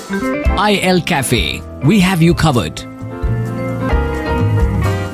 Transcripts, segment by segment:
Il Café, we have you covered.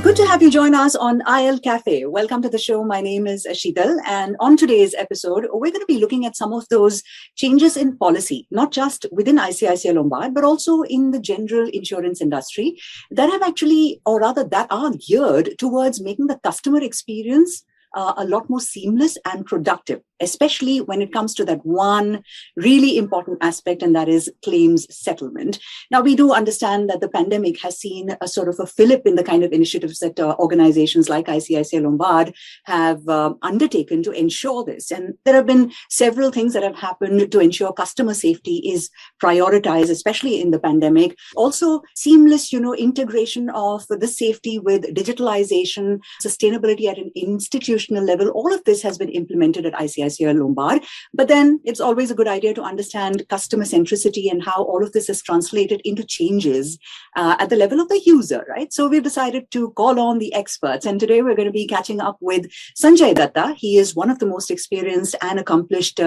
Good to have you join us on Il Café. Welcome to the show. My name is Sheetal, and on today's episode, we're going to be looking at some of those changes in policy, not just within ICICI Lombard, but also in the general insurance industry that have actually, or rather that are geared towards making the customer experience a lot more seamless and productive, especially when it comes to that one really important aspect, and that is claims settlement. Now, we do understand that the pandemic has seen a sort of a fillip in the kind of initiatives that organizations like ICICI Lombard have undertaken to ensure this. And there have been several things that have happened to ensure customer safety is prioritized, especially in the pandemic. Also, seamless, integration of the safety with digitalization, sustainability at an institutional level. All of this has been implemented at ICICI Lombard. But then it's always a good idea to understand customer centricity and how all of this is translated into changes at the level of the user, right? So we've decided to call on the experts. And today we're going to be catching up with Sanjay Datta. He is one of the most experienced and accomplished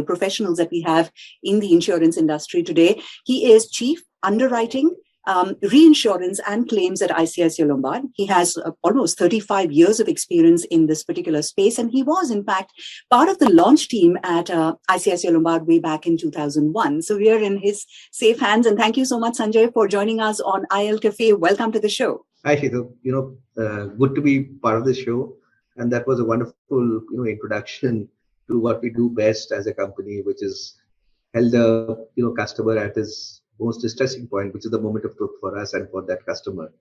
professionals that we have in the insurance industry today. He is Chief Underwriting, Reinsurance and Claims at ICICI Lombard. He has almost 35 years of experience in this particular space, and he was, in fact, part of the launch team at ICICI Lombard way back in 2001. So we are in his safe hands, and thank you so much, Sanjay, for joining us on Il Café. Welcome to the show. Hi, Sheetal. Good to be part of the show, and that was a wonderful, introduction to what we do best as a company, which is held the, customer at his most distressing point, which is the moment of truth for us and for that customer.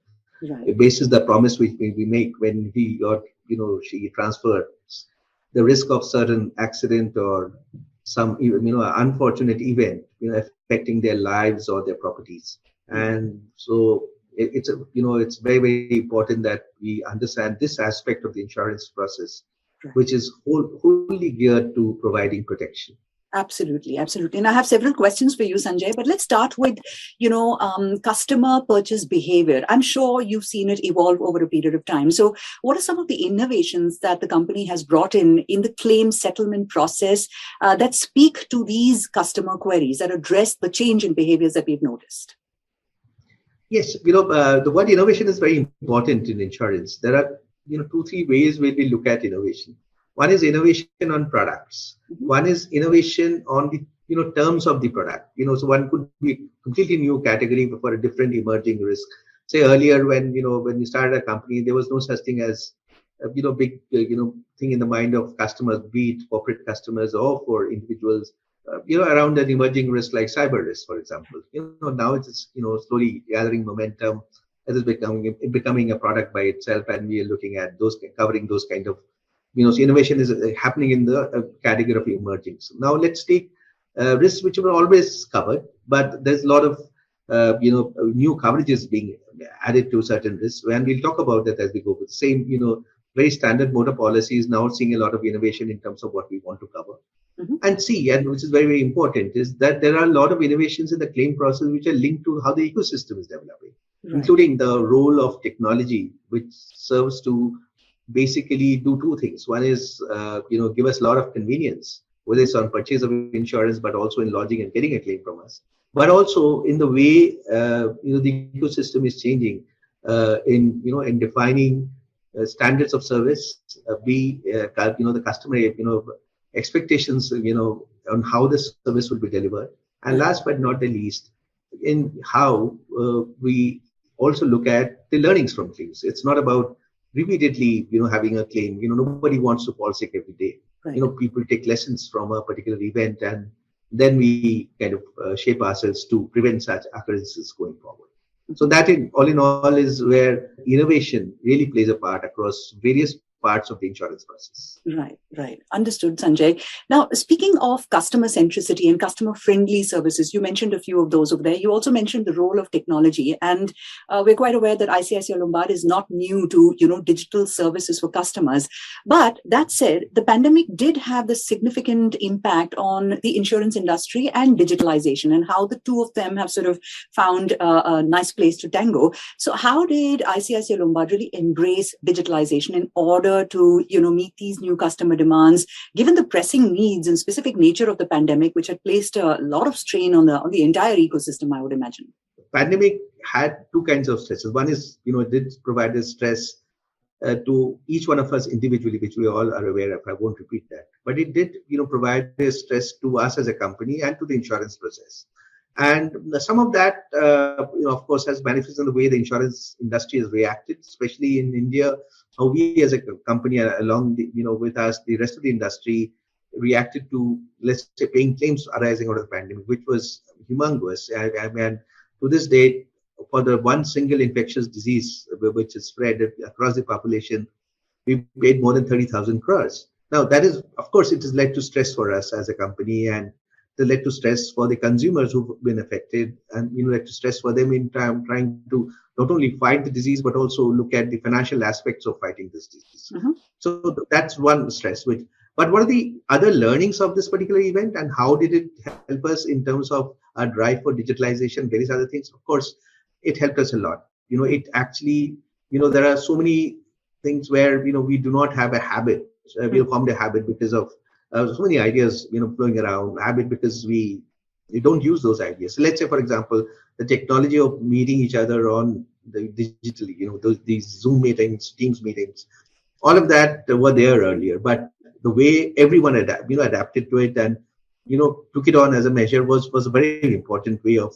Right. It bases the promise we make when he or she transfers the risk of certain accident or some unfortunate event affecting their lives or their properties. And so it's very, very important that we understand this aspect of the insurance process, right, which is wholly geared to providing protection. Absolutely, absolutely. And I have several questions for you, Sanjay, but let's start with, customer purchase behavior. I'm sure you've seen it evolve over a period of time. So what are some of the innovations that the company has brought in the claim settlement process that speak to these customer queries, that address the change in behaviors that we've noticed? Yes, the word innovation is very important in insurance. There are, 2-3 ways where we look at innovation. One is innovation on products. Mm-hmm. One is innovation on the, terms of the product. So one could be a completely new category for a different emerging risk. Say earlier when you started a company, there was no such thing as, big, thing in the mind of customers, be it corporate customers or for individuals, around an emerging risk like cyber risk, for example. Now it's, slowly gathering momentum. It is becoming a product by itself, and we are looking at covering those kind of, so innovation is happening in the category of emerging. So now let's take risks which were always covered, but there's a lot of new coverages being added to certain risks, and we'll talk about that as we go. With the same, very standard motor policy is now seeing a lot of innovation in terms of what we want to cover. Mm-hmm. And which is very, very important, is that there are a lot of innovations in the claim process which are linked to how the ecosystem is developing, right, including the role of technology, which serves to basically do 2 things. One is, give us a lot of convenience, whether it's on purchase of insurance, but also in lodging and getting a claim from us. But also in the way, the ecosystem is changing in defining standards of service, the customer, expectations, on how the service will be delivered. And last but not the least, in how we also look at the learnings from claims. It's not about repeatedly, having a claim. Nobody wants to fall sick every day. Right. People take lessons from a particular event, and then we kind of shape ourselves to prevent such occurrences going forward. So that all in all is where innovation really plays a part across various parts of the insurance process. Right. Understood, Sanjay. Now, speaking of customer centricity and customer friendly services, you mentioned a few of those over there. You also mentioned the role of technology, and we're quite aware that ICICI Lombard is not new to, digital services for customers. But that said, the pandemic did have the significant impact on the insurance industry and digitalization, and how the two of them have sort of found a nice place to tango. So how did ICICI Lombard really embrace digitalization in order together to, meet these new customer demands, given the pressing needs and specific nature of the pandemic, which had placed a lot of strain on the entire ecosystem, I would imagine? Pandemic had two kinds of stresses. One is, it did provide a stress to each one of us individually, which we all are aware of. I won't repeat that. But it did, provide a stress to us as a company and to the insurance process. And some of that, of course, has manifested in the way the insurance industry has reacted, especially in India. How we as a company, along with us, the rest of the industry, reacted to, let's say, paying claims arising out of the pandemic, which was humongous. I mean, to this date, for the one single infectious disease which is spread across the population, we paid more than 30,000 crores. Now, that is, of course, it has led to stress for us as a company, and it led to stress for the consumers who've been affected, and led to stress for them in trying to not only fight the disease, but also look at the financial aspects of fighting this disease. Mm-hmm. So that's one stress. But what are the other learnings of this particular event, and how did it help us in terms of our drive for digitalization, various other things? Of course, it helped us a lot. It actually, there are so many things where, we do not have a habit. We formed a habit because of so many ideas, flowing around, habit because we don't use those ideas. So let's say, for example, the technology of meeting each other on the digitally, these Zoom meetings, Teams meetings, all of that were there earlier. But the way everyone adapted to it and, took it on as a measure was a very important way of,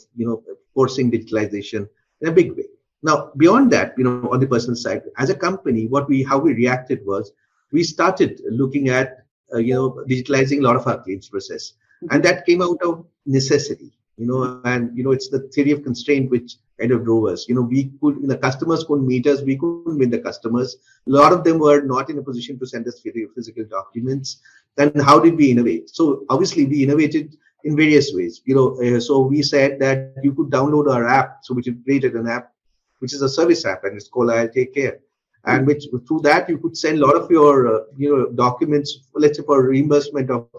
forcing digitalization in a big way. Now, beyond that, on the personal side, as a company, how we reacted was we started looking at, digitalizing a lot of our claims process. And that came out of necessity, and, it's the theory of constraint which kind of drove us. The customers couldn't meet us. We couldn't meet the customers. A lot of them were not in a position to send us physical documents. Then how did we innovate? So obviously we innovated in various ways. So we said that you could download our app. So we created an app, which is a service app, and it's called I'll Take Care. And which through that you could send a lot of your documents, let's say for reimbursement of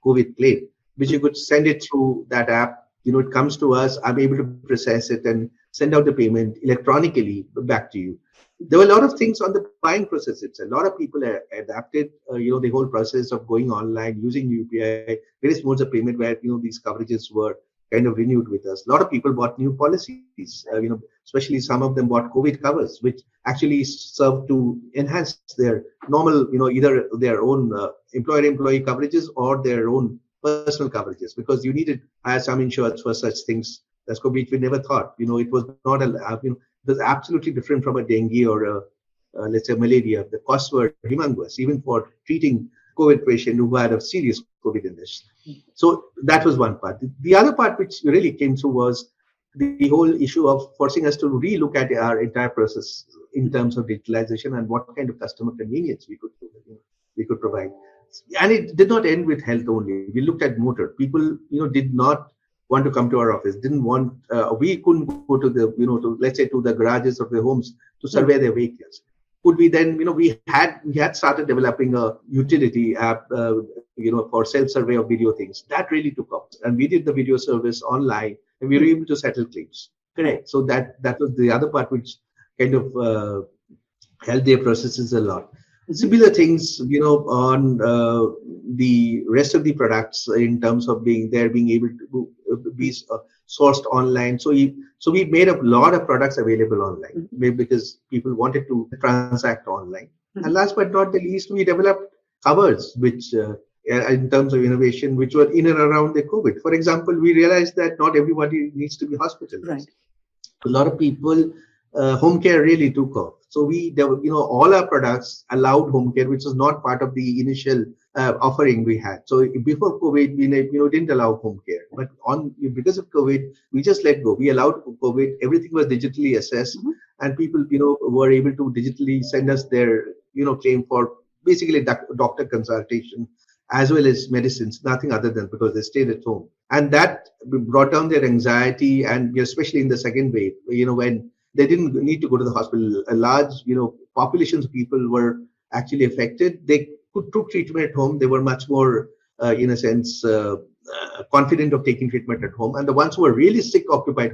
COVID claim, which you could send it through that app. It comes to us. I'm able to process it and send out the payment electronically back to you. There were a lot of things on the buying process itself. A lot of people adapted, the whole process of going online, using UPI, various modes of payment where, these coverages were kind of renewed with us. A lot of people bought new policies, especially some of them bought COVID covers, which actually served to enhance their normal, either their own employer-employee coverages or their own personal coverages, because you needed some insurance for such things as COVID, which we never thought. It was not it was absolutely different from a dengue or let's say malaria. The costs were humongous, even for treating COVID patient who had a serious COVID illness. So that was one part. The other part which really came through was the whole issue of forcing us to relook at our entire process in terms of digitalization and what kind of customer convenience we could provide. And it did not end with health only. We looked at motor. People, did not want to come to our office. Didn't want. We couldn't go to the, let's say, to the garages of their homes to survey their vehicles. Could we then, we had started developing a utility app, for self-survey of video things. That really took off, and we did the video service online, and we were able to settle claims. Correct. So that was the other part which kind of helped their processes a lot. Similar things, on the rest of the products in terms of being able to be sourced online. So we made a lot of products available online because people wanted to transact online. And last but not the least, we developed covers, which in terms of innovation, which were in and around the COVID. For example, we realized that not everybody needs to be hospitalized. Right. A lot of people, home care really took off. So we, all our products allowed home care, which was not part of the initial offering we had. So before COVID, we didn't allow home care, but because of COVID, we just let go. We allowed COVID. Everything was digitally assessed, and people, were able to digitally send us their, claim for basically doctor consultation as well as medicines, nothing other than because they stayed at home, and that brought down their anxiety, and especially in the second wave, when they didn't need to go to the hospital. A large, populations of people were actually affected. They took treatment at home. They were much more, in a sense, confident of taking treatment at home, and the ones who were really sick occupied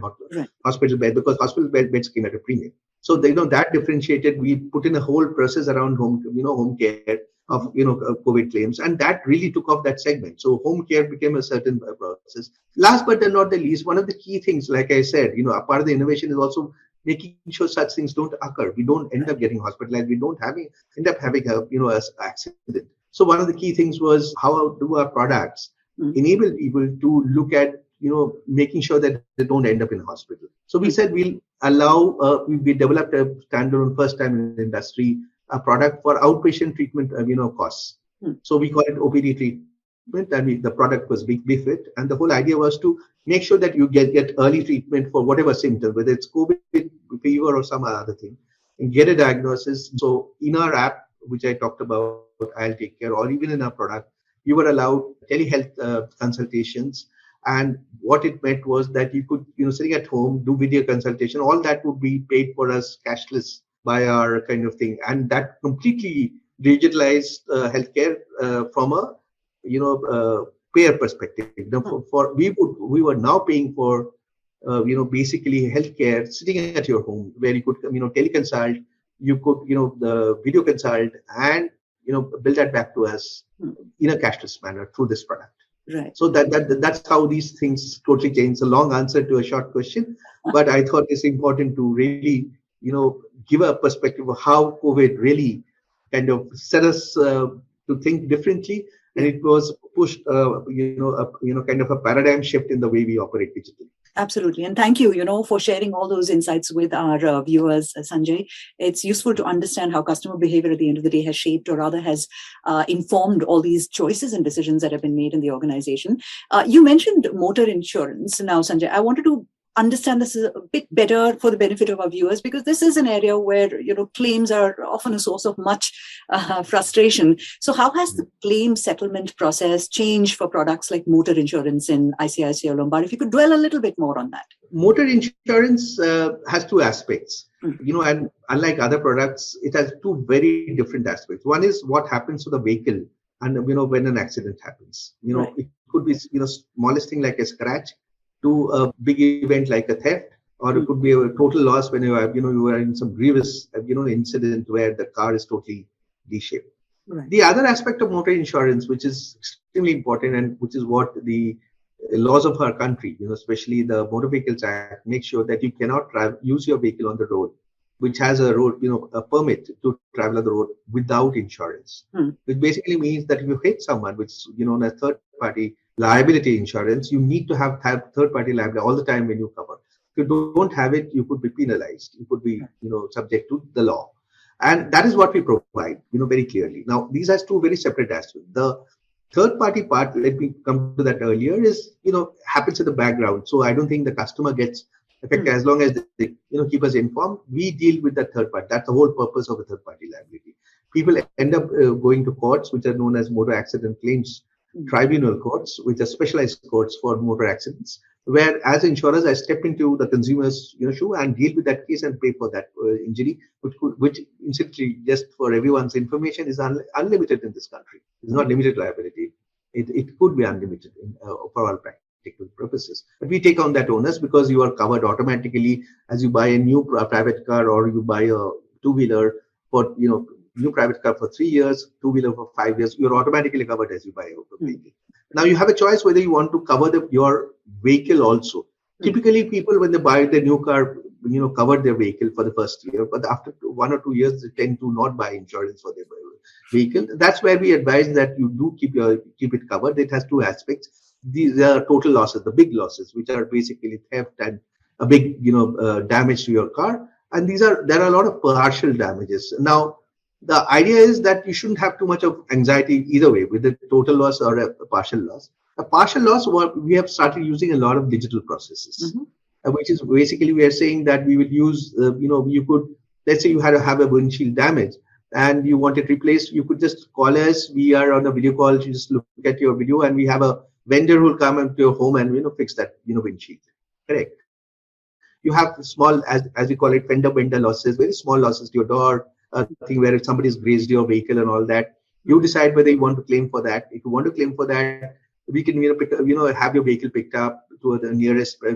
hospital bed, because hospital beds came at a premium. So that differentiated. We put in a whole process around home care of COVID claims, and that really took off that segment. So home care became a certain process. Last but not the least, one of the key things, like I said, a part of the innovation is also making sure such things don't occur. We don't end up getting hospitalized. We don't end up having a accident. So one of the key things was, how do our products enable people to look at making sure that they don't end up in hospital. So we said we'll allow. We developed a standalone, first time in the industry, a product for outpatient treatment costs. So we call it OPD treatment, and the product was BFIT, and the whole idea was to make sure that you get early treatment for whatever symptom, whether it's COVID, fever, or some other thing, and get a diagnosis. So in our app, which I talked about, I'll Take Care, or even in our product, you were allowed telehealth consultations. And what it meant was that you could, sitting at home, do video consultation. All that would be paid for us cashless by our kind of thing. And that completely digitalized healthcare from a, payer perspective. We were now paying for, basically healthcare sitting at your home, where you could, teleconsult, you could, the video consult, and, bill that back to us in a cashless manner through this product. Right. So that's how these things totally change. A long answer to a short question, but I thought it's important to really, give a perspective of how COVID really kind of set us to think differently, and it was pushed, kind of a paradigm shift in the way we operate digitally. Absolutely. And thank you, for sharing all those insights with our viewers, Sanjay. It's useful to understand how customer behavior at the end of the day has shaped, or rather has informed all these choices and decisions that have been made in the organization. You mentioned motor insurance. Now, Sanjay, I wanted to understand this a bit better for the benefit of our viewers, because this is an area where claims are often a source of much frustration. So how has the claim settlement process changed for products like motor insurance in ICICI Lombard? If you could dwell a little bit more on that. Motor insurance has two aspects, and unlike other products, it has two very different aspects. One is what happens to the vehicle, and when an accident happens. Right. It could be smallest thing like a scratch, to a big event like a theft, or it could be a total loss when you are in some grievous incident where the car is totally D-shaped. Right. The other aspect of motor insurance, which is extremely important, and which is what the laws of our country, especially the Motor Vehicles Act, make sure that you cannot use your vehicle on the road, which has a road, a permit to travel on the road without insurance. Which basically means that if you hit someone, which on a third party liability insurance, you need to have third-party liability all the time when you cover. If you don't have it, you could be penalized. You could be, subject to the law. And that is what we provide, very clearly. Now, these are two very separate aspects. The third-party part, let me come to that earlier, is, happens in the background. So I don't think the customer gets affected as long as they, keep us informed. We deal with the third part. That's the whole purpose of a third-party liability. People end up going to courts, which are known as motor accident claims tribunal courts, which are specialized courts for motor accidents, where as insurers I step into the consumer's shoe and deal with that case and pay for that injury, which incidentally, just for everyone's information, is unlimited in this country. It's not limited liability. It could be unlimited for all practical purposes. But we take on that onus because you are covered automatically as you buy a new private car, or you buy a two-wheeler for new private car for 3 years, two-wheeler for 5 years. You're automatically covered as you buy a vehicle. Now you have a choice whether you want to cover your vehicle also. Typically, people when they buy their new car, cover their vehicle for the first year, but after 1 or 2 years, they tend to not buy insurance for their vehicle. That's where we advise that you do keep it covered. It has two aspects. These are total losses, the big losses, which are basically theft and a big damage to your car. And there are a lot of partial damages. Now, the idea is that you shouldn't have too much of anxiety either way, with a total loss or a partial loss. A partial loss, we have started using a lot of digital processes, which is basically we are saying that we will use, you could, let's say you had to have a windshield damage and you want it replaced, you could just call us. We are on a video call. You just look at your video, and we have a vendor who will come into your home and fix that windshield. Correct. You have small, as we call it, fender bender losses, very small losses to your door. Thing where if somebody's grazed your vehicle and all that, you decide whether you want to claim for that. If you want to claim for that, we can have your vehicle picked up to the nearest a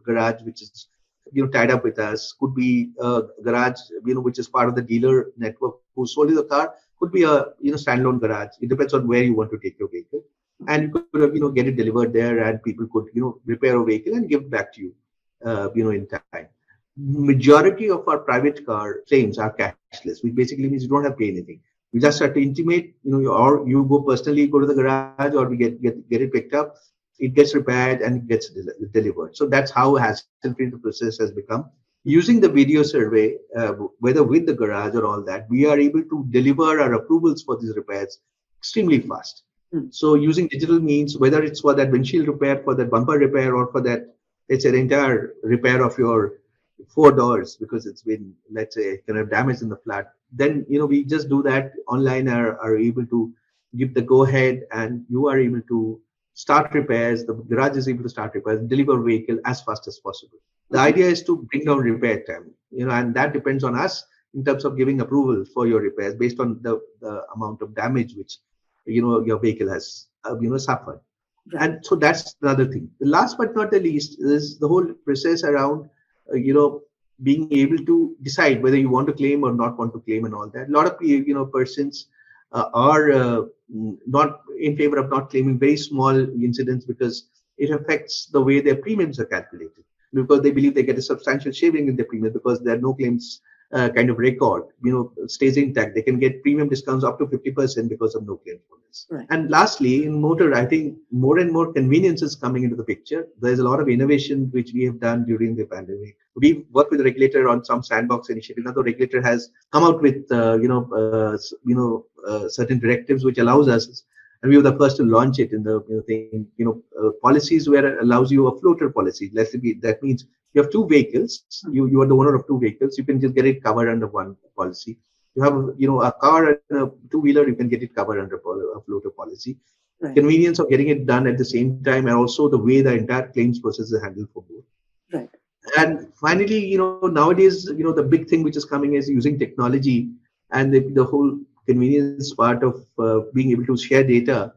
garage which is tied up with us. Could be a garage which is part of the dealer network who sold you the car. Could be a standalone garage. It depends on where you want to take your vehicle, and you could get it delivered there, and people could repair a vehicle and give it back to you in time. Majority of our private car claims are cashless, which basically means you don't have to pay anything. You just have to intimate, or you go personally, go to the garage, or we get it picked up. It gets repaired and it gets delivered. So that's how hassle-free the process has become. Using the video survey, whether with the garage or all that, we are able to deliver our approvals for these repairs extremely fast. So using digital means, whether it's for that windshield repair, for that bumper repair, or for that, let's say, the entire repair of your 4 doors because it's been, let's say, kind of damaged in the flat, then we just do that online, are able to give the go ahead, and you are able to start repairs. The garage is able to start repairs, deliver vehicle as fast as possible. The idea is to bring down repair time, and that depends on us in terms of giving approval for your repairs based on the amount of damage which your vehicle has suffered. Right. And so that's another thing. The last but not the least is the whole process around being able to decide whether you want to claim or not want to claim and all that. A lot of persons are not in favor of not claiming very small incidents because it affects the way their premiums are calculated, because they believe they get a substantial saving in their premium because there are no claims kind of record stays intact. They can get premium discounts up to 50% because of no claim bonus. Right. And lastly, in motor, I think more and more convenience is coming into the picture. There's a lot of innovation which we have done during the pandemic. We've worked with the regulator on some sandbox initiative. Now the regulator has come out with certain directives which allows us, and we were the first to launch it in the thing, policies where it allows you a floater policy. That means you have two vehicles. You are the owner of two vehicles. You can just get it covered under one policy. You have a car and a two-wheeler. You can get it covered under a floater policy. Right. Convenience of getting it done at the same time, and also the way the entire claims process is handled for both. Right. And finally, nowadays, the big thing which is coming is using technology and the whole convenience part of being able to share data.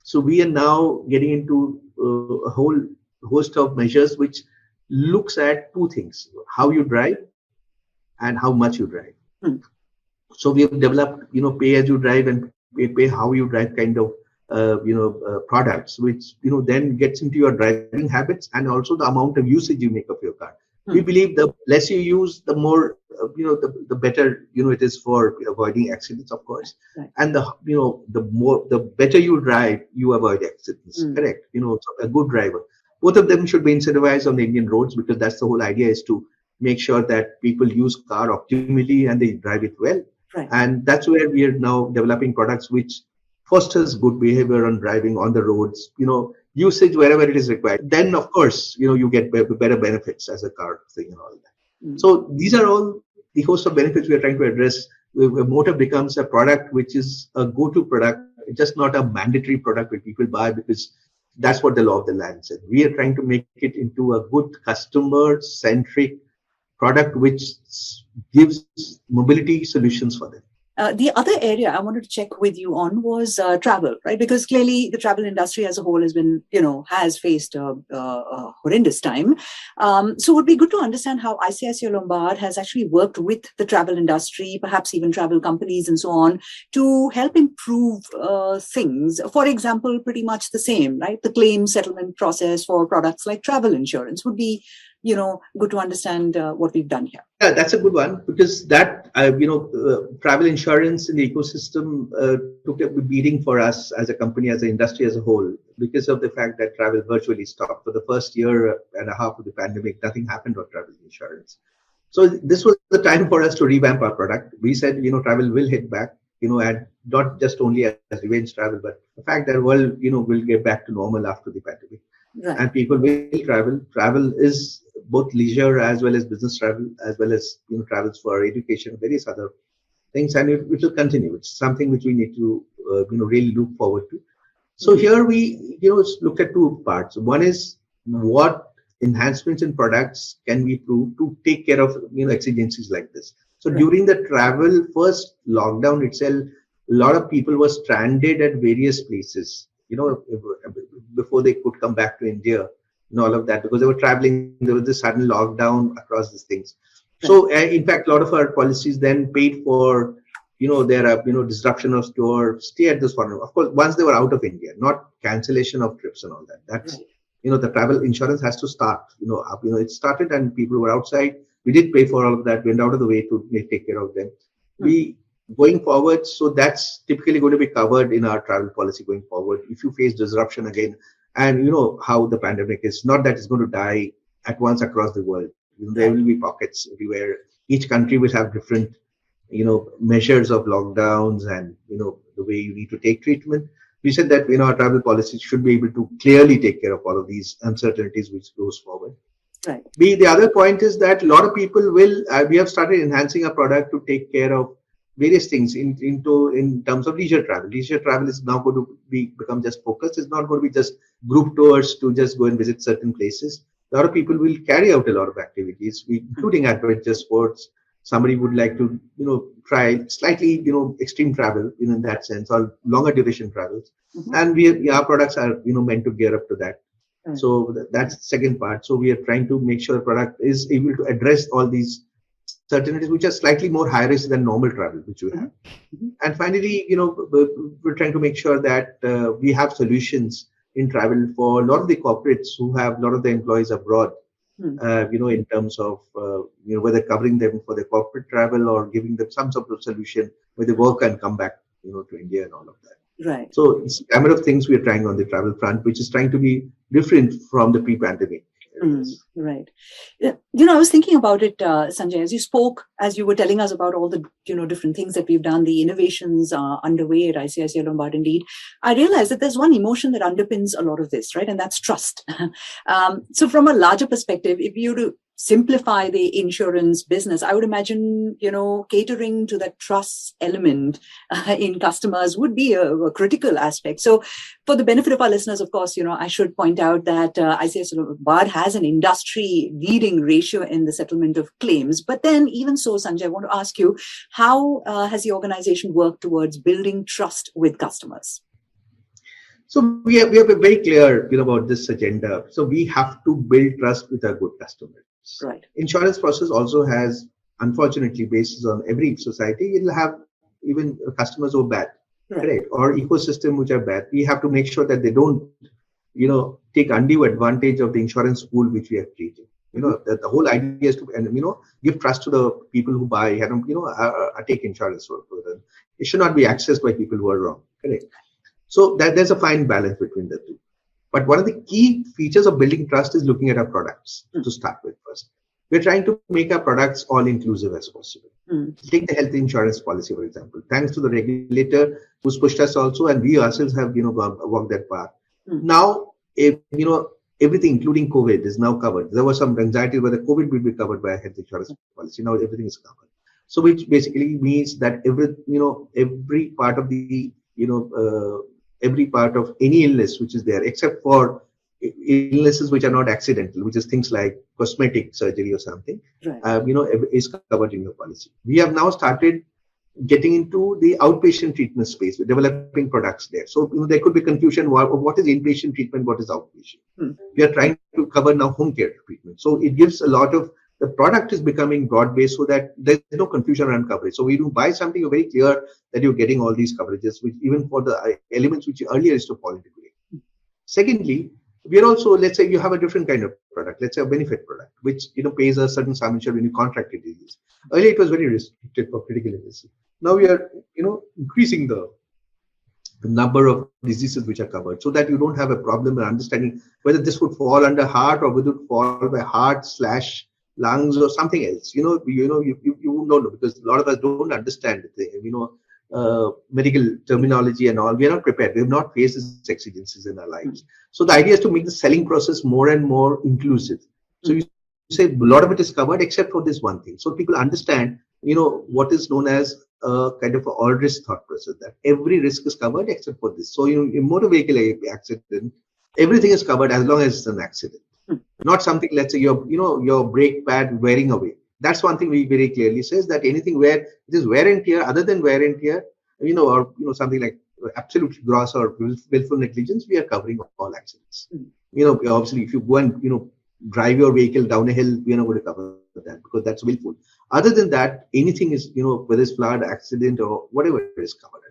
So we are now getting into a whole host of measures which looks at two things: how you drive and how much you drive. So we have developed, pay as you drive and pay how you drive kind of products, which then gets into your driving habits and also the amount of usage you make of your car. We believe the less you use, the more the better it is for avoiding accidents, of course. Right. And the better you drive, you avoid accidents. Correct. So a good driver. Both of them should be incentivized on the Indian roads, because that's the whole idea, is to make sure that people use car optimally and they drive it well. Right. And that's where we are now developing products which fosters good behavior on driving on the roads, usage wherever it is required. Then, of course, you get better benefits as a car thing and all that. So these are all the host of benefits we are trying to address. Motor becomes a product which is a go-to product, just not a mandatory product that people buy because that's what the law of the land said. We are trying to make it into a good customer-centric product which gives mobility solutions for them. The other area I wanted to check with you on was travel, right? Because clearly the travel industry as a whole has been, has faced a horrendous time. So it would be good to understand how ICICI Lombard has actually worked with the travel industry, perhaps even travel companies and so on, to help improve things. For example, pretty much the same, right? The claim settlement process for products like travel insurance would be good to understand what we've done here. Yeah, that's a good one, because that, travel insurance in the ecosystem took a beating for us as a company, as an industry as a whole, because of the fact that travel virtually stopped. For the first year and a half of the pandemic, nothing happened on travel insurance. So this was the time for us to revamp our product. We said, travel will hit back, and not just only as revenge travel, but the fact that the world, will get back to normal after the pandemic. Right. And people will travel. Travel is both leisure as well as business travel, as well as travels for education, various other things, and it will continue. It's something which we need to really look forward to. So here we look at two parts. One is what enhancements in products can we prove to take care of exigencies like this. So during the travel first lockdown itself, a lot of people were stranded at various places. before they could come back to India and all of that, because they were traveling. There was this sudden lockdown across these things. Right. So in fact, a lot of our policies then paid for, their, disruption of store, stay at this foreign. Of course, once they were out of India, not cancellation of trips and all that. That's, right. The travel insurance has to start, it started and people were outside. We did pay for all of that, went out of the way to take care of them. We going forward, so that's typically going to be covered in our travel policy going forward. If you face disruption again, and how the pandemic is, not that it's going to die at once across the world. There will be pockets everywhere. Each country will have different, measures of lockdowns and, the way you need to take treatment. We said that, our travel policy should be able to clearly take care of all of these uncertainties which goes forward. Right. The other point is that a lot of people will, we have started enhancing our product to take care of various things in terms of leisure travel. Leisure travel is now going to become just focused. It's not going to be just group tours to just go and visit certain places. A lot of people will carry out a lot of activities, including adventure sports. Somebody would like to, try slightly, extreme travel, in that sense, or longer duration travels. And our products are, meant to gear up to that. So that's the second part. So we are trying to make sure the product is able to address all these certainties which are slightly more high risk than normal travel, which we have. And finally, we're trying to make sure that we have solutions in travel for a lot of the corporates who have a lot of the employees abroad, in terms of, whether covering them for their corporate travel or giving them some sort of solution where they work and come back, to India and all of that. Right. So it's a gamut of things we are trying on the travel front, which is trying to be different from the pre-pandemic. Right. I was thinking about it, Sanjay, as you were telling us about all the, different things that we've done, the innovations underway at ICICI Lombard, indeed, I realized that there's one emotion that underpins a lot of this, right? And that's trust. So from a larger perspective, if you were to simplify the insurance business, I would imagine, catering to that trust element in customers would be a critical aspect. So for the benefit of our listeners, of course, I should point out that ICICI Lombard has an industry leading ratio in the settlement of claims. But then even so, Sanjay, I want to ask you, how has the organization worked towards building trust with customers? So we have a very clear, about this agenda. So we have to build trust with our good customers. Right. Insurance process also has, unfortunately, basis on every society. It'll have even customers who are bad, right? Or ecosystem which are bad. We have to make sure that they don't, take undue advantage of the insurance pool which we have created. That the whole idea is to, give trust to the people who buy and, take insurance for them. It should not be accessed by people who are wrong. Correct. So there's a fine balance between the two. But one of the key features of building trust is looking at our products to start with first. We're trying to make our products all inclusive as possible. Take the health insurance policy, for example. Thanks to the regulator who's pushed us also, and we ourselves have, walked that path. Now, everything, including COVID, is now covered. There was some anxiety whether COVID will be covered by a health insurance policy. Now everything is covered. So which basically means that every part of the, every part of any illness which is there, except for illnesses which are not accidental, which is things like cosmetic surgery or something, is covered in your policy. We have now started getting into the outpatient treatment space. We're developing products there. So there could be confusion. What is inpatient treatment? What is outpatient? We are trying to cover now home care treatment. So it gives a lot of, the product is becoming broad-based so that there's no confusion around coverage. So when you buy something, you're very clear that you're getting all these coverages, which even for the elements which earlier used to fall into play. Secondly, we are also, let's say you have a different kind of product, let's say a benefit product, which pays a certain sum insured when you contract a disease. Earlier it was very restricted for critical illness. Now we are, increasing the number of diseases which are covered so that you don't have a problem in understanding whether this would fall under heart or whether it would fall by heart/lungs or something else. You don't know because a lot of us don't understand medical terminology and all. We are not prepared. We have not faced these exigencies in our lives. So the idea is to make the selling process more and more inclusive. So you say a lot of it is covered except for this one thing. So people understand, what is known as a kind of an all risk thought process, that every risk is covered except for this. So in motor vehicle accident, everything is covered as long as it's an accident. Not something, let's say your brake pad wearing away. That's one thing we very clearly says that anything where it is wear and tear, other than wear and tear, or something like absolute gross or willful negligence, we are covering all accidents. Obviously, if you go and drive your vehicle down a hill, we are not going to cover that because that's willful. Other than that, anything is, whether it's flood, accident, or whatever is covered.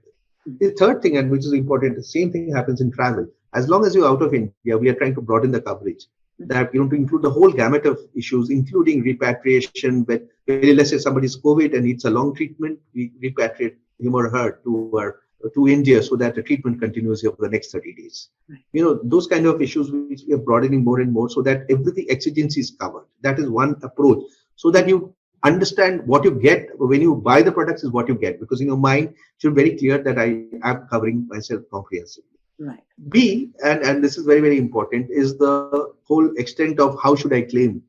The third thing, and which is important, the same thing happens in travel. As long as you're out of India, we are trying to broaden the coverage. That to include the whole gamut of issues, including repatriation. But let's say somebody's COVID and needs a long treatment, we repatriate him or her to India so that the treatment continues here for the next 30 days. Those kind of issues which we are broadening more and more so that everything exigency is covered. That is one approach, so that you understand what you get when you buy the products is what you get, because in your mind should be very clear that I am covering myself comprehensively. Right. B, and this is very, very important, is the whole extent of how should I claim,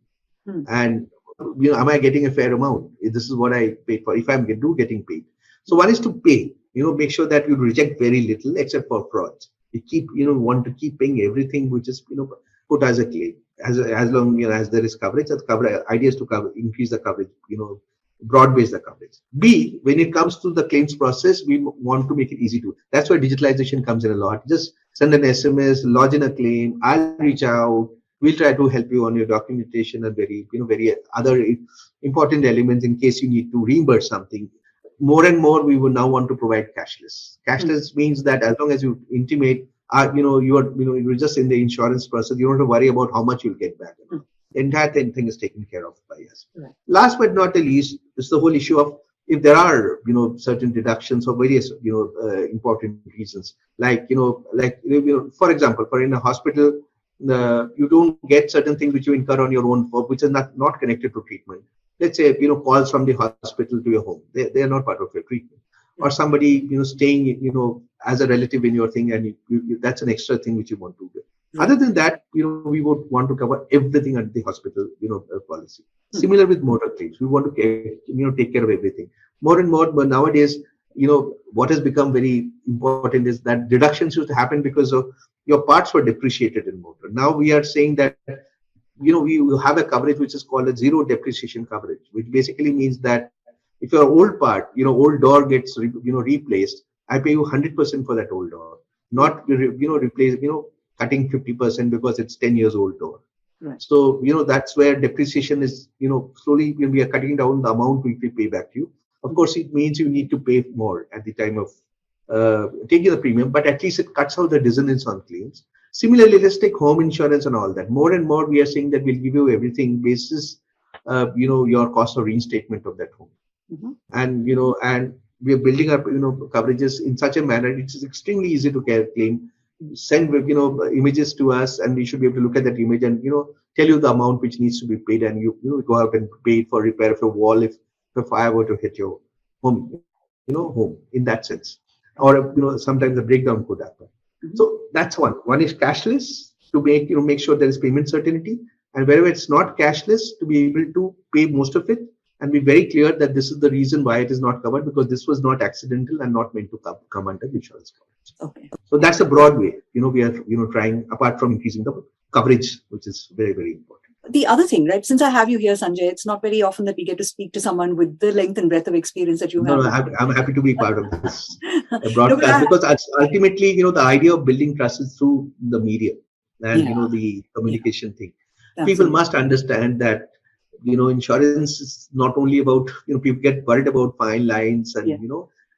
and am I getting a fair amount? This is what I paid for. If I'm getting paid, so one is to pay. Make sure that you reject very little except for frauds. You keep want to keep paying everything which is put as a claim. As long as there is coverage, idea is to increase the coverage, broad base the coverage. B, when it comes to the claims process, we want to make it easy to. That's where digitalization comes in a lot. Just send an SMS, lodge in a claim. I'll reach out. We'll try to help you on your documentation and very other important elements in case you need to reimburse something. More and more, we will now want to provide cashless. Cashless means that as long as you intimate, you're just in the insurance process, you don't have to worry about how much you'll get back. The entire thing is taken care of by us. Right. Last but not the least is the whole issue of if there are certain deductions for various important reasons, like for example, for in a hospital, you don't get certain things which you incur on your own, which is not connected to treatment. Let's say calls from the hospital to your home, they are not part of your treatment. Or somebody staying as a relative in your thing, and that's an extra thing which you want to do. Other than that, we would want to cover everything at the hospital, policy. Similar with motor claims, we want to take care of everything. More and more, but nowadays, what has become very important is that deductions used to happen because of your parts were depreciated in motor. Now we are saying that, we will have a coverage which is called a zero depreciation coverage, which basically means that if your old part, old door gets replaced, I pay you 100% for that old door, not replace, cutting 50% because it's 10 years old door. Right. So that's where depreciation is. Slowly when we are cutting down the amount we pay back to you. Of course, it means you need to pay more at the time of taking the premium, but at least it cuts out the dissonance on claims. Similarly, let's take home insurance and all that. More and more, we are saying that we'll give you everything basis, your cost of reinstatement of that home. And we are building up coverages in such a manner it is extremely easy to claim. Send images to us, and we should be able to look at that image and tell you the amount which needs to be paid, and you go out and pay for repair of your wall if the fire were to hit your home, home in that sense, or sometimes the breakdown could happen. So that's one is cashless to make sure there is payment certainty, and wherever it's not cashless, to be able to pay most of it and be very clear that this is the reason why it is not covered, because this was not accidental and not meant to come under insurance coverage. Okay. So that's a broad way. We are trying, apart from increasing the coverage, which is very, very important. The other thing, right? Since I have you here, Sanjay, it's not very often that we get to speak to someone with the length and breadth of experience that you have. No, I'm happy to be part of this broadcast because ultimately, the idea of building trust is through the media and the communication thing. Absolutely. People must understand that insurance is not only about people get worried about fine lines and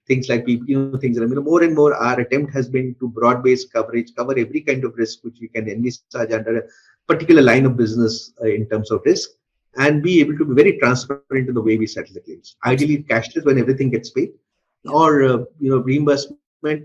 things like people things. More and more our attempt has been to broad-based coverage, cover every kind of risk which we can envisage under a particular line of business in terms of risk, and be able to be very transparent in the way we settle the claims. Ideally, cashless when everything gets paid, or reimbursement.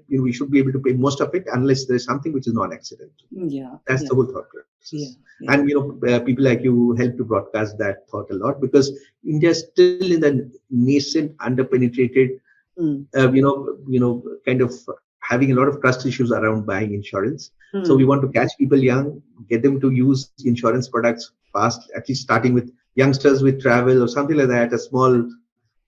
We should be able to pay most of it unless there is something which is non-accidental. That's the whole thought process. And people like you help to broadcast that thought a lot, because India is still in the nascent, underpenetrated, kind of having a lot of trust issues around buying insurance. So we want to catch people young, get them to use insurance products fast, at least starting with youngsters with travel or something like that, a small,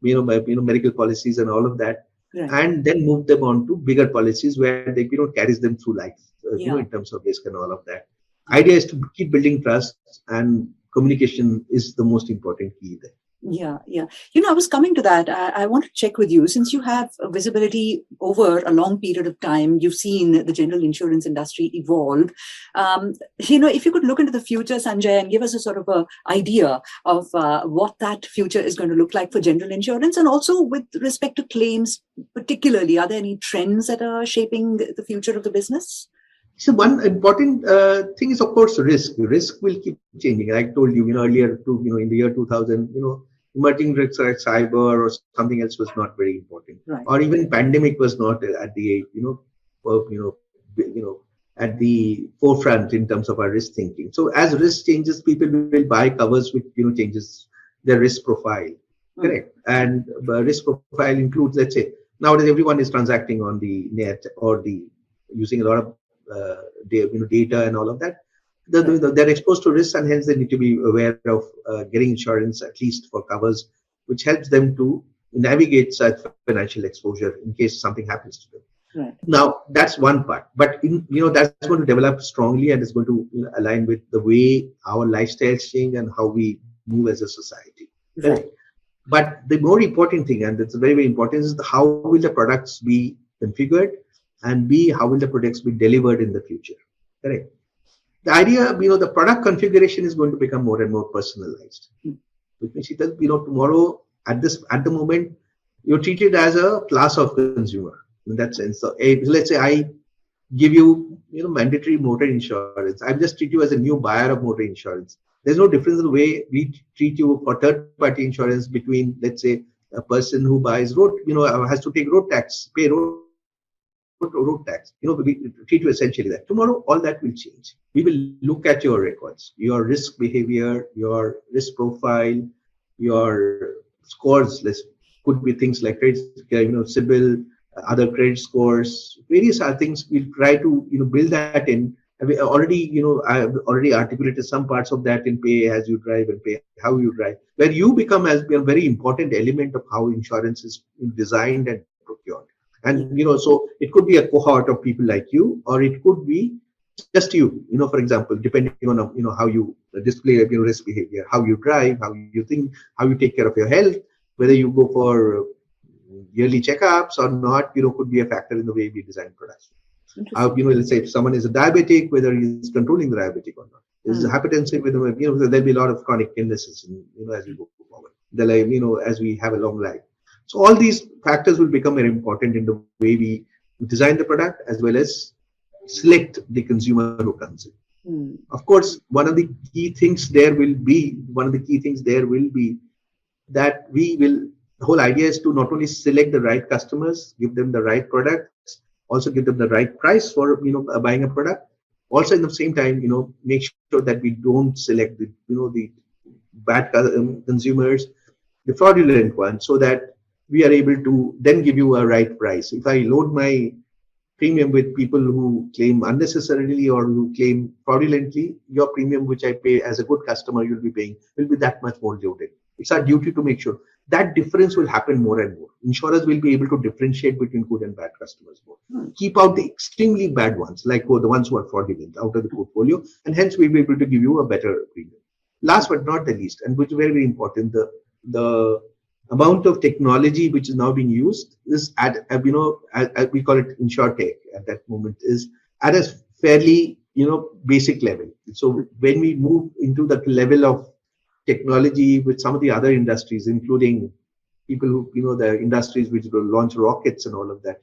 medical policies and all of that. And then move them on to bigger policies where they carries them through life, in terms of risk and all of that. Idea is to keep building trust, and communication is the most important key there. Yeah, yeah. I was coming to that. I want to check with you, since you have visibility over a long period of time. You've seen the general insurance industry evolve. If you could look into the future, Sanjay, and give us a sort of a idea of what that future is going to look like for general insurance, and also with respect to claims, particularly, are there any trends that are shaping the future of the business? So one important thing is, of course, risk. Risk will keep changing. I told you, earlier, in the year 2000, emerging risks like cyber or something else was not very important, Right. or even pandemic was not at the, at the forefront in terms of our risk thinking. So as risk changes, people will buy covers which, changes their risk profile. Correct. And risk profile includes, let's say, nowadays everyone is transacting on the net or using a lot of data and all of that. They're exposed to risks, and hence they need to be aware of getting insurance, at least for covers, which helps them to navigate such financial exposure in case something happens to them. Right. Now that's one part, but that's going to develop strongly, and it's going to align with the way our lifestyles change and how we move as a society. Right. But the more important thing, and it's very, very important, is how will the products be configured, and B, how will the products be delivered in the future? Correct. The idea, the product configuration is going to become more and more personalized. Which means that, tomorrow, at the moment, you're treated as a class of consumer in that sense. So, let's say I give you, mandatory motor insurance. I just treat you as a new buyer of motor insurance. There's no difference in the way we treat you for third-party insurance between, let's say, a person who buys road, has to take road tax, pay road tax. We treat you essentially that. Tomorrow, all that will change. We will look at your records, your risk behavior, your risk profile, your scores. Could be things like credit, CIBIL, other credit scores, various other things. We'll try to, build that in. And we already, I've already articulated some parts of that in Pay As You Drive and Pay How You Drive, where you become as a very important element of how insurance is designed and procured. And, so it could be a cohort of people like you, or it could be just you, for example, depending on, how you display your risk behavior, how you drive, how you think, how you take care of your health, whether you go for yearly checkups or not, could be a factor in the way we design products. Let's say if someone is a diabetic, whether he's controlling the diabetic or not. Is hypertensive, there'll be a lot of chronic illnesses, as we go forward, as we have a long life. So all these factors will become very important in the way we design the product, as well as select the consumer who comes in. Of course, one of the key things there will be that the whole idea is to not only select the right customers, give them the right products, also give them the right price for buying a product. Also, in the same time, make sure that we don't select the bad consumers, the fraudulent ones, so that we are able to then give you a right price. If I load my premium with people who claim unnecessarily or who claim fraudulently, your premium, which I pay as a good customer, you'll be paying, will be that much more loaded. It's our duty to make sure that difference will happen more and more. Insurers will be able to differentiate between good and bad customers more. Keep out the extremely bad ones, like the ones who are fraudulent, out of the portfolio, and hence we'll be able to give you a better premium. Last but not the least, and which is very, very important, the amount of technology which is now being used is at, we call it InsurTech at that moment, is at a fairly, basic level. So when we move into the level of technology with some of the other industries, including people who, the industries which will launch rockets and all of that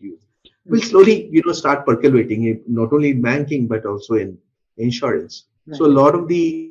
will slowly, start percolating, not only in banking, but also in insurance. Right. So a lot of the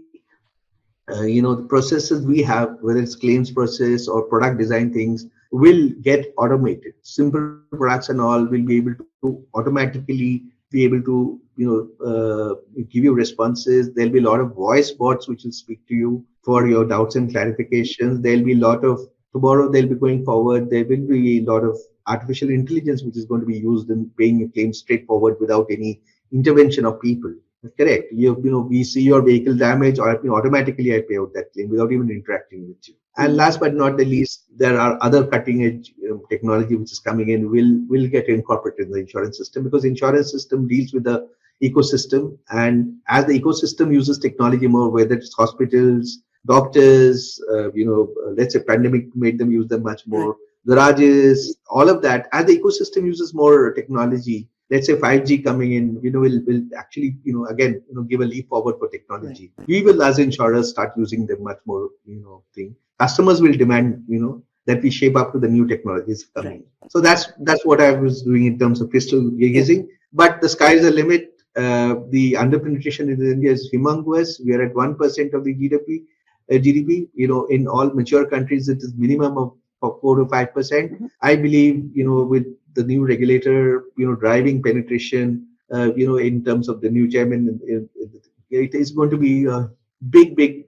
the processes we have, whether it's claims process or product design things, will get automated. Simple products and all will be able to automatically be able to, give you responses. There'll be a lot of voice bots which will speak to you for your doubts and clarifications. There'll be a lot of, tomorrow they'll be going forward, there will be a lot of artificial intelligence which is going to be used in paying a claim straightforward without any intervention of people. Correct. We see your vehicle damage, or automatically I pay out that claim without even interacting with you. And last but not the least, there are other cutting edge technology which is coming in, will get incorporated in the insurance system, because insurance system deals with the ecosystem, and as the ecosystem uses technology more, whether it's hospitals, doctors, let's say pandemic made them use them much more. Garages, all of that. As the ecosystem uses more technology, let's say 5G coming in, will actually, again, give a leap forward for technology. We will, as insurers, start using them much more, thing. Customers will demand, that we shape up to the new technologies coming. So that's what I was doing in terms of crystal gazing. But the sky is the limit. The underpenetration in India is humongous. We are at 1% of the GDP. In all mature countries, it is minimum of 4 to 5%. I believe, with the new regulator, driving penetration, in terms of the new chairman, it is going to be a big,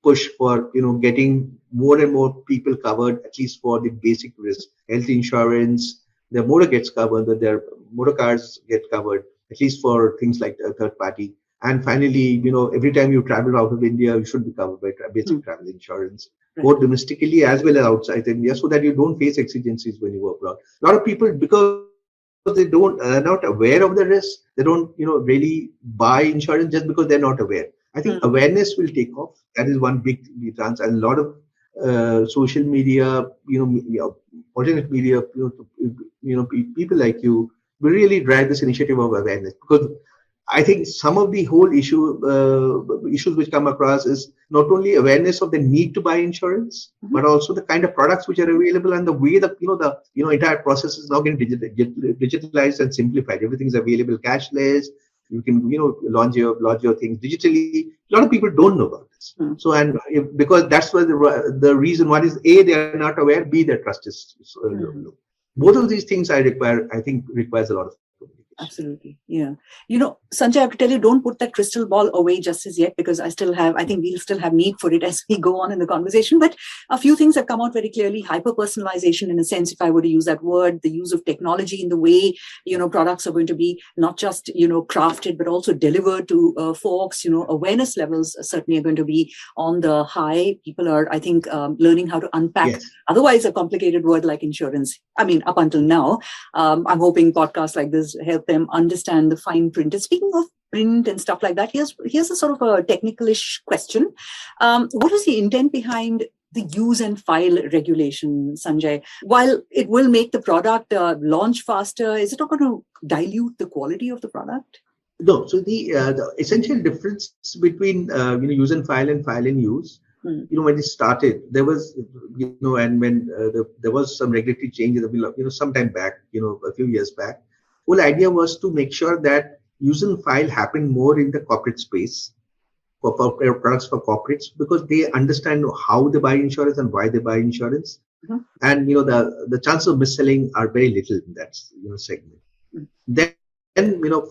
push for, getting more and more people covered, at least for the basic risk. Health insurance, their motor gets covered, that their motor cars get covered, at least for things like a third party. And finally, every time you travel out of India, you should be covered by basic travel insurance, both domestically as well as outside India, so that you don't face exigencies when you go abroad. A lot of people, because they are not aware of the risk, they don't, really buy insurance just because they're not aware. I think awareness will take off. That is one big chance, and a lot of social media, alternate media, people like you will really drive this initiative of awareness, because I think some of the whole issues which come across is not only awareness of the need to buy insurance, but also the kind of products which are available, and the way that the entire process is now getting digitalized and simplified. Everything is available cashless. You can launch your things digitally. A lot of people don't know about this. So because that's why the reason one is A, they are not aware. B, their trust is low. Both of these things I think requires a lot of. Absolutely. Yeah. Sanjay, I have to tell you, don't put that crystal ball away just as yet, because I think we'll still have need for it as we go on in the conversation. But a few things have come out very clearly. Hyper-personalization, in a sense, if I were to use that word, the use of technology in the way, products are going to be not just, crafted, but also delivered to folks. Awareness levels certainly are going to be on the high. People are, I think, learning how to unpack otherwise a complicated word like insurance. I mean, up until now, I'm hoping podcasts like this help them understand the fine print. And speaking of print and stuff like that, here's a sort of a technical-ish question. What is the intent behind the use and file regulation, Sanjay? While it will make the product launch faster, is it not going to dilute the quality of the product? No. So the essential difference between use and file and use, when it started, there was and when there was some regulatory change sometime back, a few years back. Whole idea was to make sure that use and file happened more in the corporate space for products for corporates, because they understand how they buy insurance and why they buy insurance, and the chances of mis-selling are very little in that segment. Then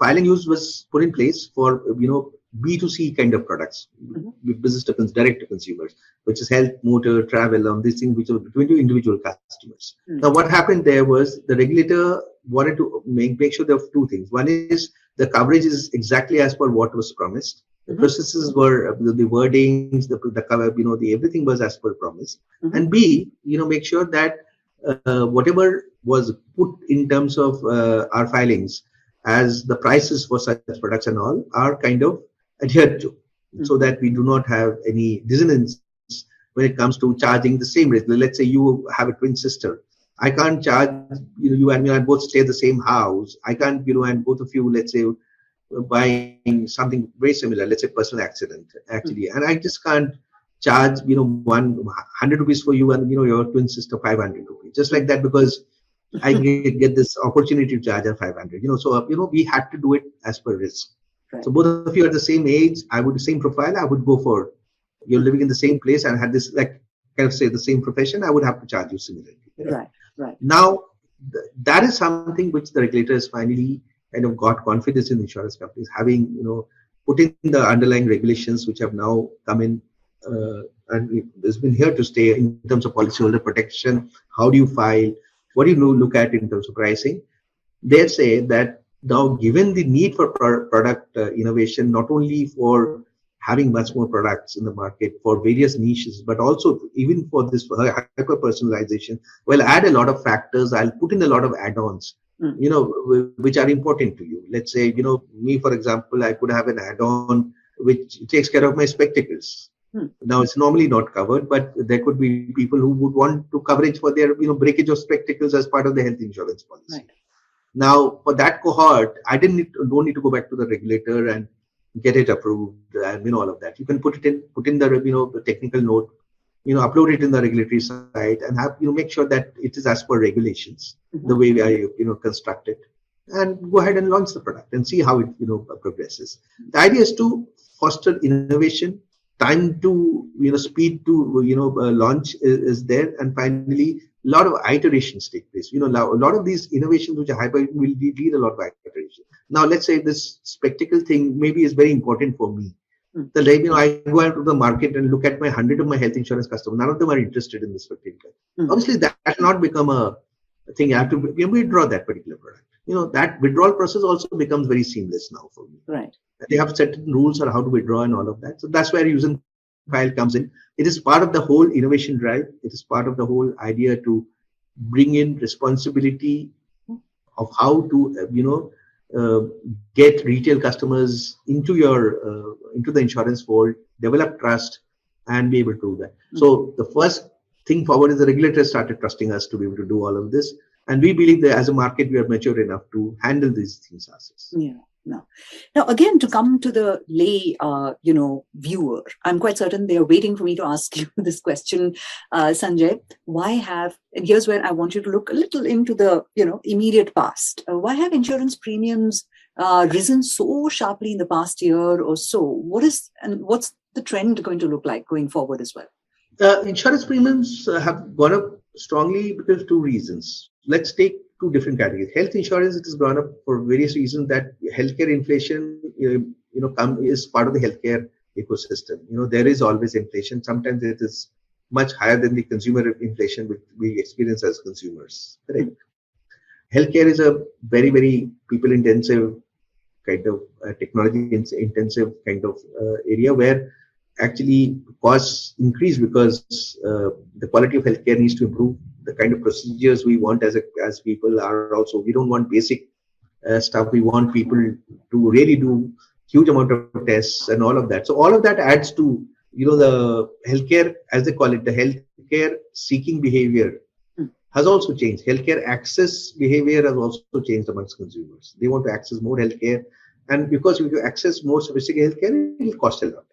filing use was put in place for B2C kind of products, business to direct to consumers, which is health, motor, travel, on these things which are between individual customers. Now, what happened there was the regulator wanted to make sure there were two things. One is the coverage is exactly as per what was promised. The processes were the wordings, the cover, everything was as per promise. And B, make sure that whatever was put in terms of our filings as the prices for such products and all are kind of adhered to, so that we do not have any dissonance when it comes to charging the same rate. Let's say you have a twin sister. I can't charge you and me and both stay in the same house. I can't and both of you, let's say, buying something very similar, let's say personal accident actually, and I just can't charge 100 rupees for you and your twin sister 500 rupees, just like that, because I get this opportunity to charge her 500. So we had to do it as per risk. So both of you are the same age, same profile, I would go for, you're living in the same place and had this the same profession, I would have to charge you similarly. Right. Now, that is something which the regulators finally kind of got confidence in insurance companies, having put in the underlying regulations which have now come in, and it's been here to stay in terms of policyholder protection. How do you file? What do you look at in terms of pricing? They say that now, given the need for product innovation, not only for having much more products in the market for various niches, but also even for this hyper personalization, well, add a lot of factors. I'll put in a lot of add-ons, which are important to you. Let's say, me, for example, I could have an add-on which takes care of my spectacles. Now it's normally not covered, but there could be people who would want to coverage for their breakage of spectacles as part of the health insurance policy. Right. Now for that cohort, I don't need to go back to the regulator and get it approved and all of that. You can put in the the technical note, upload it in the regulatory site and have make sure that it is as per regulations, the way I construct it, and go ahead and launch the product and see how it progresses. The idea is to foster innovation. Time to speed to launch is there, and finally a lot of iterations take place. A lot of these innovations which are hyper will need a lot of iteration. Now let's say this spectacle thing maybe is very important for me. I go out to the market and look at 100 of my health insurance customers. None of them are interested in this spectacle. Obviously, that has not become a thing. I have to withdraw that particular product. That withdrawal process also becomes very seamless now for me. Right. They have certain rules on how to withdraw and all of that. So that's where using file comes in. It is part of the whole innovation drive. It is part of the whole idea to bring in responsibility of how to get retail customers into the insurance fold, develop trust, and be able to do that. So the first thing forward is the regulators started trusting us to be able to do all of this, and we believe that as a market we are mature enough to handle these things ourselves. Yeah. No. Now, again, to come to the lay, viewer, I'm quite certain they are waiting for me to ask you this question, Sanjay. And here's where I want you to look a little into the, immediate past. Why have insurance premiums risen so sharply in the past year or so? What's the trend going to look like going forward as well? Insurance premiums have gone up strongly because of two reasons. Let's take two different categories. Health insurance, it has gone up for various reasons. That healthcare inflation, is part of the healthcare ecosystem. There is always inflation. Sometimes it is much higher than the consumer inflation which we experience as consumers. Correct. Healthcare is a very, very people-intensive kind of technology-intensive kind of area where actually costs increase because the quality of healthcare needs to improve. The kind of procedures we want as people are also, we don't want basic stuff. We want people to really do huge amount of tests and all of that. So all of that adds to, the healthcare, as they call it, the healthcare seeking behavior has also changed. Healthcare access behavior has also changed amongst consumers. They want to access more healthcare. And because if you access more sophisticated healthcare, it will cost a lot.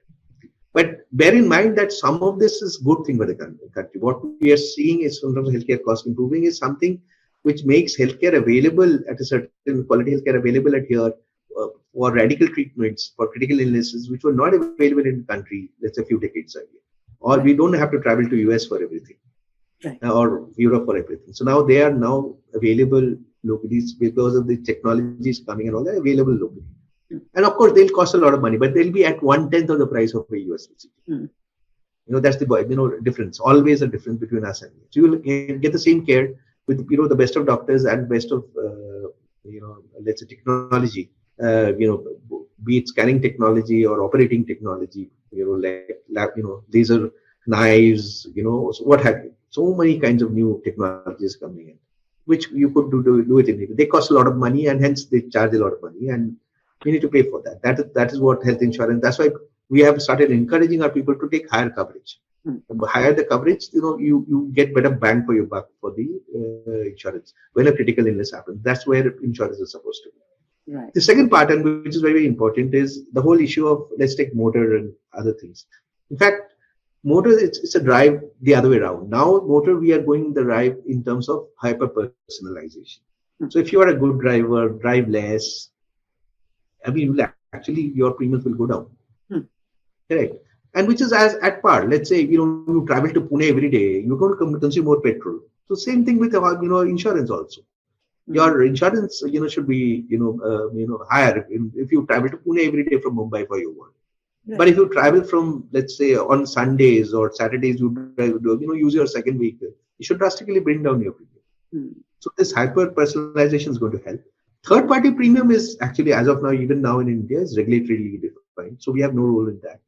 But bear in mind that some of this is good thing for the country. What we are seeing is in terms of healthcare cost improving is something which makes healthcare available at a certain quality healthcare available at here for radical treatments for critical illnesses which were not available in the country, let's say a few decades ago. Or we don't have to travel to US for everything. Right. Or Europe for everything. So now they are now available locally because of the technologies coming and all that available locally. And of course, they'll cost a lot of money, but they'll be at 1/10 of the price of a US visit. That's the difference. Always a difference between us and you. So you will get the same care with the best of doctors and best of let's say technology. Be it scanning technology or operating technology. Laser knives. So what have you? So many kinds of new technologies coming in, which you could do it in. They cost a lot of money, and hence they charge a lot of money, and we need to pay for that. That is what health insurance. That's why we have started encouraging our people to take higher coverage. The higher the coverage, you get better bang for your buck for the insurance when a critical illness happens. That's where insurance is supposed to be. Right. The second part, and which is very, very important, is the whole issue of, let's take motor and other things. In fact, motor, it's a drive the other way around. Now, motor, we are going the drive in terms of hyper personalization. So if you are a good driver, drive less. Actually, your premiums will go down. Correct. And which is as at par. Let's say, you travel to Pune every day, you're going to consume more petrol. So same thing with, insurance also. Your insurance, should be, higher if you travel to Pune every day from Mumbai for your work. Right. But if you travel from, let's say, on Sundays or Saturdays, you use your second vehicle, you should drastically bring down your premium. So this hyper personalization is going to help. Third party premium is actually, as of now, even now in India, is regulatorily defined. So we have no role in that.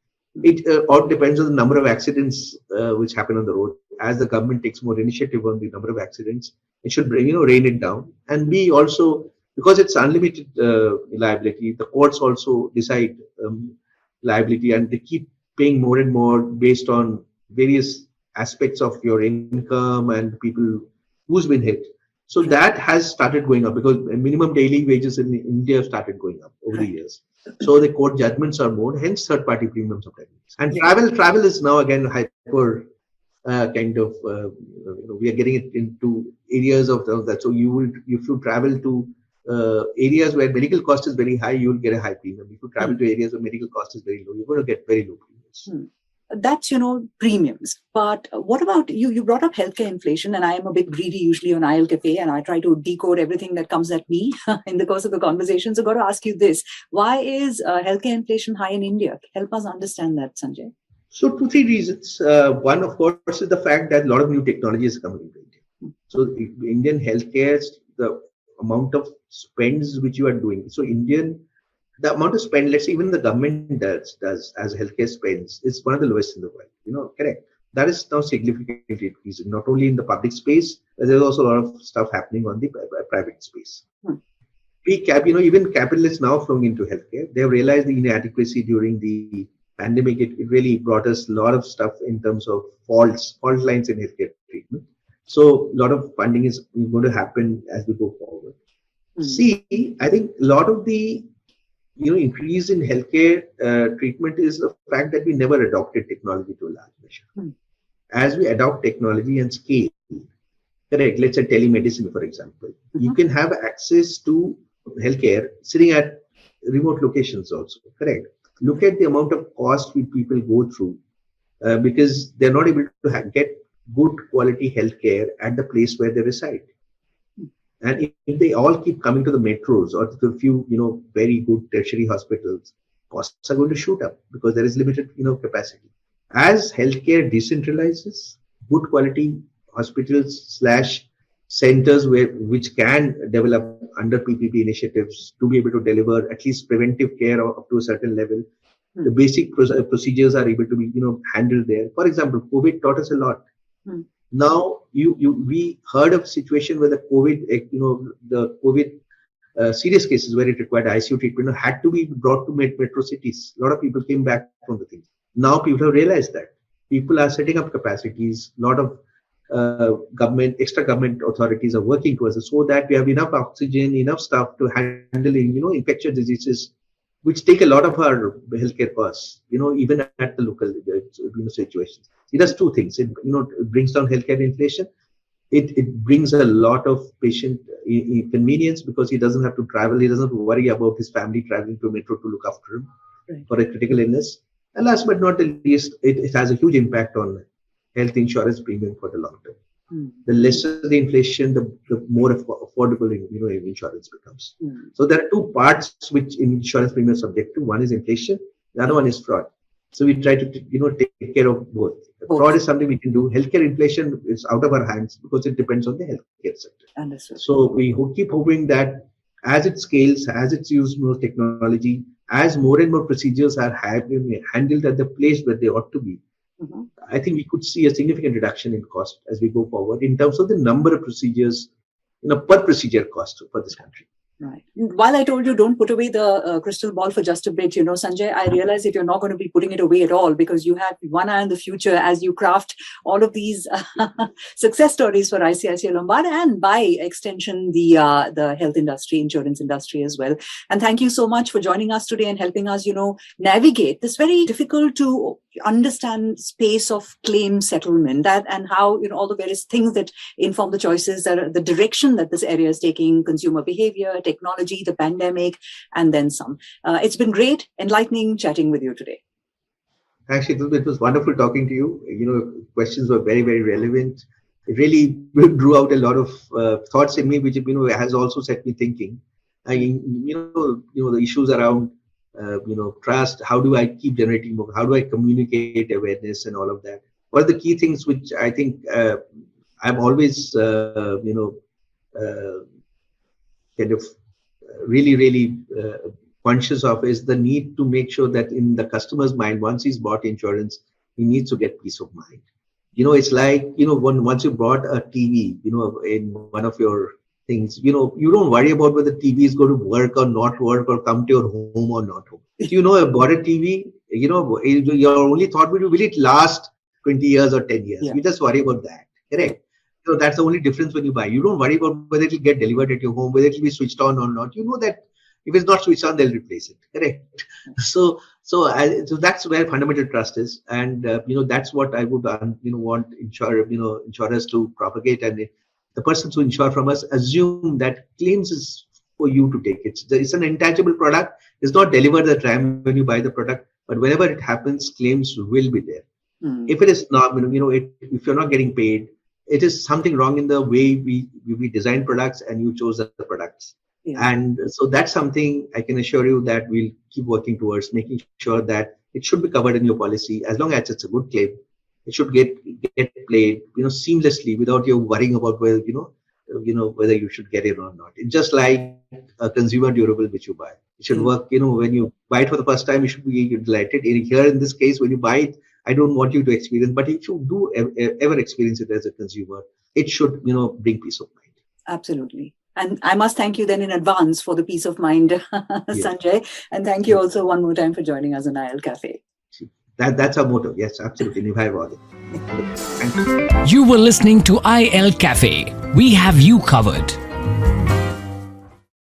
It all depends on the number of accidents which happen on the road. As the government takes more initiative on the number of accidents, it should rein it down. And we also, because it's unlimited liability, the courts also decide liability, and they keep paying more and more based on various aspects of your income and people who's been hit. So that has started going up because minimum daily wages in India have started going up over the years. So the court judgments are more, hence third-party premiums are present. And travel is now again hyper we are getting it into areas of that. So if you travel to areas where medical cost is very high, you will get a high premium. If you travel to areas where medical cost is very low, you're going to get very low premiums. That's, premiums. But what about you? You brought up healthcare inflation, and I am a bit greedy usually on Il Café, and I try to decode everything that comes at me in the course of the conversation. So I've got to ask you this. Why is healthcare inflation high in India? Help us understand that, Sanjay. So 2-3 reasons. One, of course, is the fact that a lot of new technology is coming into India. So Indian healthcare, the amount of spends which you are doing. So the amount of spend, let's say even the government does as healthcare spends, is one of the lowest in the world. Correct. That is now significantly increasing, not only in the public space, but there's also a lot of stuff happening on the private space. Even capital is now flowing into healthcare. They have realized the inadequacy during the pandemic. It really brought us a lot of stuff in terms of fault lines in healthcare treatment. So a lot of funding is going to happen as we go forward. I think a lot of the increase in healthcare treatment is the fact that we never adopted technology to a large measure. As we adopt technology and scale, correct, let's say telemedicine, for example, you can have access to healthcare sitting at remote locations also, correct. Look at the amount of cost people go through because they're not able to get good quality healthcare at the place where they reside. And if they all keep coming to the metros or to a few, very good tertiary hospitals, costs are going to shoot up because there is limited, capacity. As healthcare decentralizes, good quality hospitals / centers which can develop under PPP initiatives to be able to deliver at least preventive care up to a certain level. The basic procedures are able to be, handled there. For example, COVID taught us a lot. Now, we heard of a situation where the COVID serious cases where it required ICU treatment had to be brought to metro cities. A lot of people came back from the things. Now people have realized that people are setting up capacities. A lot of extra government authorities are working towards it so that we have enough oxygen, enough stuff to handling, infectious diseases, which take a lot of our healthcare costs, even at the local situations. It does two things. It brings down healthcare inflation. It brings a lot of patient convenience because he doesn't have to travel. He doesn't have to worry about his family traveling to a metro to look after him for a critical illness. And last but not the least, it has a huge impact on health insurance premium for the long term. The lesser the inflation, the more affordable insurance becomes. So there are two parts which insurance premium is subject to. One is inflation, the other one is fraud. So we try to take care of both. Fraud is something we can do. Healthcare inflation is out of our hands because it depends on the healthcare sector. Understood. So we keep hoping that as it scales, as it's used more technology, as more and more procedures are handled at the place where they ought to be, I think we could see a significant reduction in cost as we go forward in terms of the number of procedures, per procedure cost for this country. Right. While I told you don't put away the crystal ball for just a bit, Sanjay, I realize that you're not going to be putting it away at all because you have one eye on the future as you craft all of these success stories for ICICI Lombard and by extension the health industry, insurance industry as well. And thank you so much for joining us today and helping us, navigate this very difficult to understand space of claim settlement and how all the various things that inform the choices, the direction that this area is taking, consumer behavior, technology, the pandemic, and then some. It's been great, enlightening chatting with you today. Actually, it was wonderful talking to you. Questions were very, very relevant. It really drew out a lot of thoughts in me, which has also set me thinking. The issues around trust. How do I keep generating more? How do I communicate awareness and all of that? What are the key things which I think I'm always really conscious of is the need to make sure that in the customer's mind, once he's bought insurance, he needs to get peace of mind. It's like, once you bought a TV, in one of your things. You don't worry about whether TV is going to work or not work or come to your home or not home. If you know about a TV, your only thought will it last 20 years or 10 years? Yeah. You just worry about that. Correct. So that's the only difference when you buy. You don't worry about whether it will get delivered at your home, whether it will be switched on or not. You know that if it's not switched on, they'll replace it. Correct. So that's where fundamental trust is, and that's what I would want insurers to propagate, and the persons who insure from us assume that claims is for you to take. It's an intangible product. It's not delivered at the time when you buy the product, but whenever it happens, claims will be there. If it is not, if you're not getting paid, it is something wrong in the way we design products and you chose the products. Yeah. And so that's something I can assure you that we'll keep working towards, making sure that it should be covered in your policy. As long as it's a good claim, it should get played, seamlessly without you worrying about whether you should get it or not. It's just like a consumer durable which you buy. It should work, when you buy it for the first time, you should be delighted. Here in this case, when you buy it, I don't want you to experience, but if you do ever experience it as a consumer, it should, bring peace of mind. Absolutely. And I must thank you then in advance for the peace of mind, Sanjay. And thank you also one more time for joining us on Il Café. That's our motto. Yes, absolutely. You were listening to IL Cafe. We have you covered.